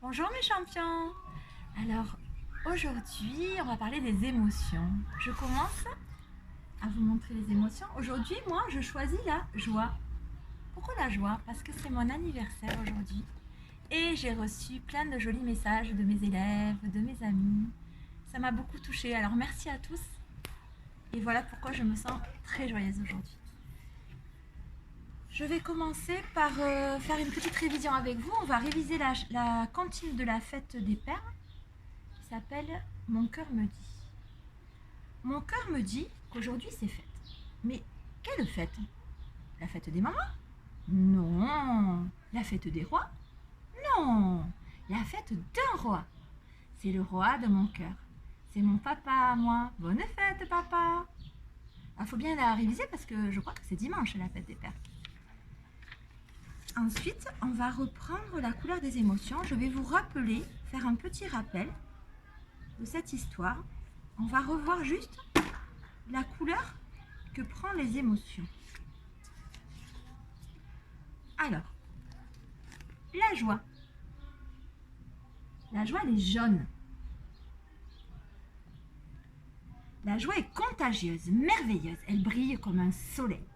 Bonjour mes champions. Alors aujourd'hui on va parler des émotions. Je commence à vous montrer les émotions. Aujourd'hui moi je choisis la joie. Pourquoi la joie? Parce que c'est mon anniversaire aujourd'hui. Et j'ai reçu plein de jolis messages de mes élèves, de mes amis. Ça m'a beaucoup touchée. Alors merci à tous. Et voilà pourquoi je me sens très joyeuse aujourd'hui. Je vais commencer par faire une petite révision avec vous. On va réviser la cantine de la fête des pères qui s'appelle Mon cœur me dit. Mon cœur me dit qu'aujourd'hui c'est fête. Mais quelle fête? La fête des mamans? Non. La fête des rois? Non. La fête d'un roi. C'est le roi de mon cœur. C'est mon papa à moi. Bonne fête papa. Il faut bien la réviser parce que je crois que c'est dimanche la fête des pères. Ensuite, on va reprendre la couleur des émotions. Je vais vous rappeler, faire un petit rappel de cette histoire. On va revoir juste la couleur que prend les émotions. Alors, la joie. La joie, elle est jaune. La joie est contagieuse, merveilleuse. Elle brille comme un soleil.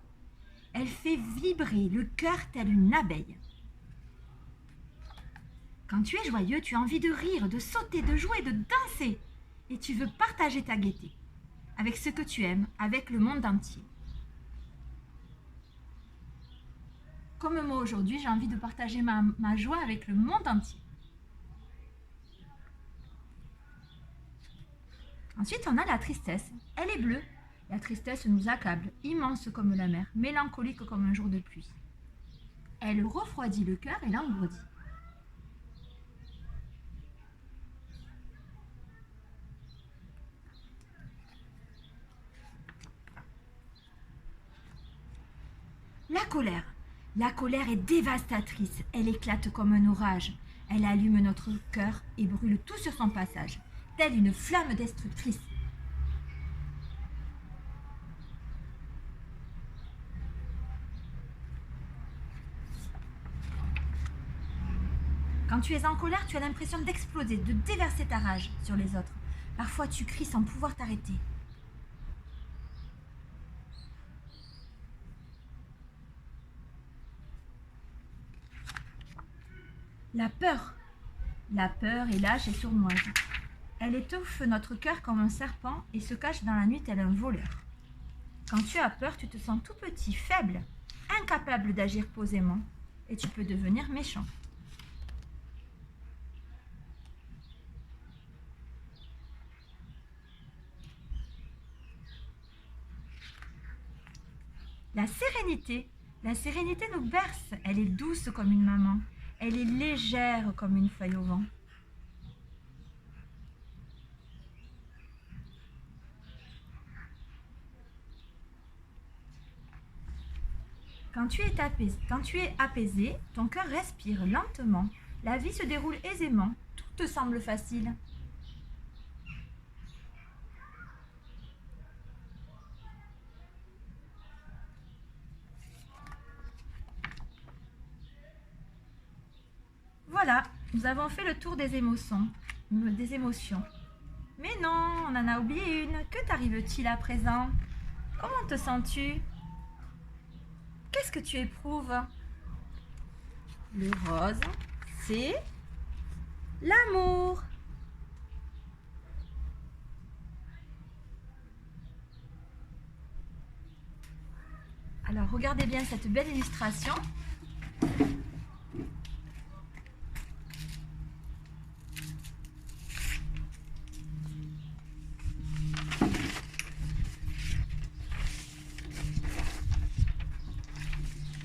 Elle fait vibrer le cœur tel une abeille. Quand tu es joyeux, tu as envie de rire, de sauter, de jouer, de danser. Et tu veux partager ta gaieté avec ceux que tu aimes, avec le monde entier. Comme moi aujourd'hui, j'ai envie de partager ma joie avec le monde entier. Ensuite, on a la tristesse. Elle est bleue. La tristesse nous accable, immense comme la mer, mélancolique comme un jour de pluie. Elle refroidit le cœur et l'engourdit. La colère. La colère est dévastatrice. Elle éclate comme un orage. Elle allume notre cœur et brûle tout sur son passage, telle une flamme destructrice. Quand tu es en colère, tu as l'impression d'exploser, de déverser ta rage sur les autres. Parfois, tu cries sans pouvoir t'arrêter. La peur. La peur est lâche et sournoise. Elle étouffe notre cœur comme un serpent et se cache dans la nuit tel un voleur. Quand tu as peur, tu te sens tout petit, faible, incapable d'agir posément et tu peux devenir méchant. La sérénité. La sérénité nous berce. Elle est douce comme une maman. Elle est légère comme une feuille au vent. Quand tu es apaisé, ton cœur respire lentement. La vie se déroule aisément. Tout te semble facile. Voilà, nous avons fait le tour des émotions. Mais non, on en a oublié une. Que t'arrive-t-il à présent? Comment te sens-tu? Qu'est-ce que tu éprouves? Le rose, c'est l'amour. Alors, regardez bien cette belle illustration.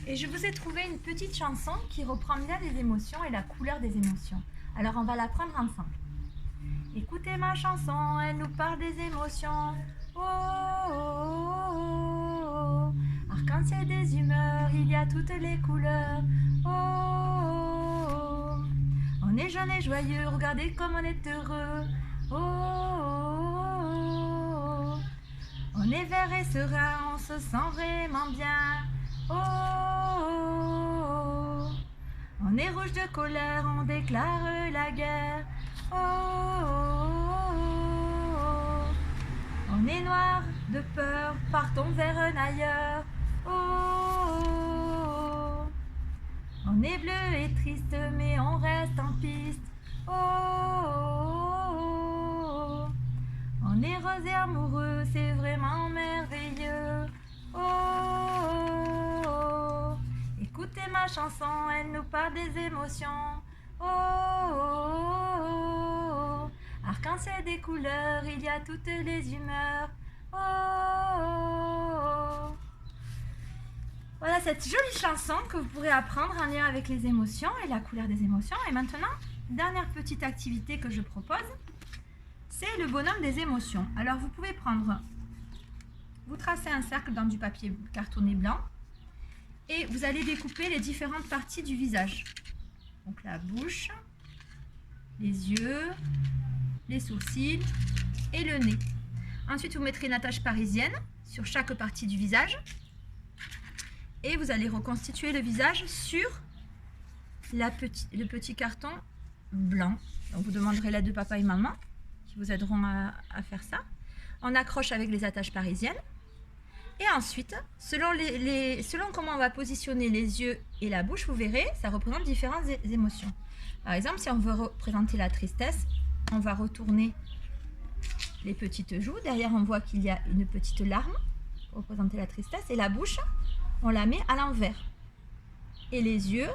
Et je vous ai trouvé une petite chanson qui reprend bien les émotions et la couleur des émotions. Alors on va la prendre ensemble. Écoutez ma chanson, elle nous parle des émotions. Oh, oh, oh, oh. Arc-en-ciel des humeurs, il y a toutes les couleurs. Oh, oh, oh. On est jeune et joyeux, regardez comme on est heureux. Oh, oh, oh. On est vert et serein, on se sent vraiment bien. Oh, oh, oh. On est rouge de colère, on déclare la guerre. de peur, partons vers un ailleurs. Oh, oh, oh. On est bleu et triste, mais on reste en piste. Oh, oh, oh. On est heureux et amoureux, c'est vraiment merveilleux. Oh, oh, oh. Écoutez ma chanson, elle nous parle des émotions. Oh, oh, oh. Arc-en-ciel des couleurs, il y a toutes les humeurs. Oh, oh, oh. Voilà cette jolie chanson que vous pourrez apprendre en lien avec les émotions et la couleur des émotions. Et maintenant, dernière petite activité que je propose, c'est le bonhomme des émotions. Alors vous pouvez prendre, vous tracez un cercle dans du papier cartonné blanc et vous allez découper les différentes parties du visage. Donc la bouche, les yeux, les sourcils et le nez. Ensuite, vous mettrez une attache parisienne sur chaque partie du visage. Et vous allez reconstituer le visage sur le petit carton blanc. Donc vous demanderez l'aide de papa et maman qui vous aideront à faire ça. On accroche avec les attaches parisiennes. Et ensuite, selon comment on va positionner les yeux et la bouche, vous verrez, ça représente différentes émotions. Par exemple, si on veut représenter la tristesse, on va retourner les petites joues. Derrière, on voit qu'il y a une petite larme pour représenter la tristesse. Et la bouche, on la met à l'envers. Et les yeux,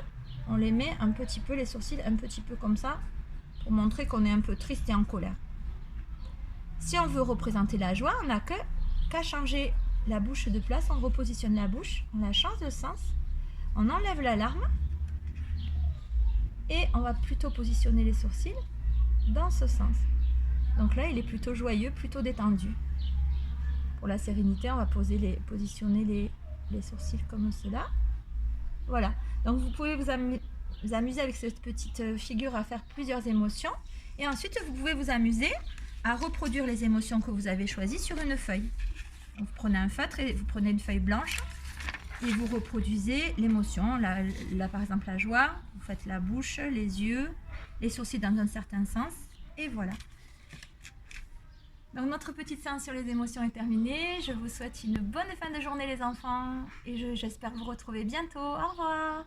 on les met un petit peu, les sourcils un petit peu comme ça, pour montrer qu'on est un peu triste et en colère. Si on veut représenter la joie, on n'a qu'à changer la bouche de place, on repositionne la bouche, on la change de sens, on enlève la larme, et on va plutôt positionner les sourcils dans ce sens. Donc là, il est plutôt joyeux, plutôt détendu. Pour la sérénité, on va positionner les sourcils comme cela. Voilà, donc vous pouvez vous amuser avec cette petite figure à faire plusieurs émotions. Et ensuite, vous pouvez vous amuser à reproduire les émotions que vous avez choisies sur une feuille. Donc, vous prenez un feutre et vous prenez une feuille blanche et vous reproduisez l'émotion. Là, par exemple, la joie, vous faites la bouche, les yeux, les sourcils dans un certain sens. Et voilà. Donc notre petite séance sur les émotions est terminée. Je vous souhaite une bonne fin de journée les enfants et j'espère vous retrouver bientôt. Au revoir.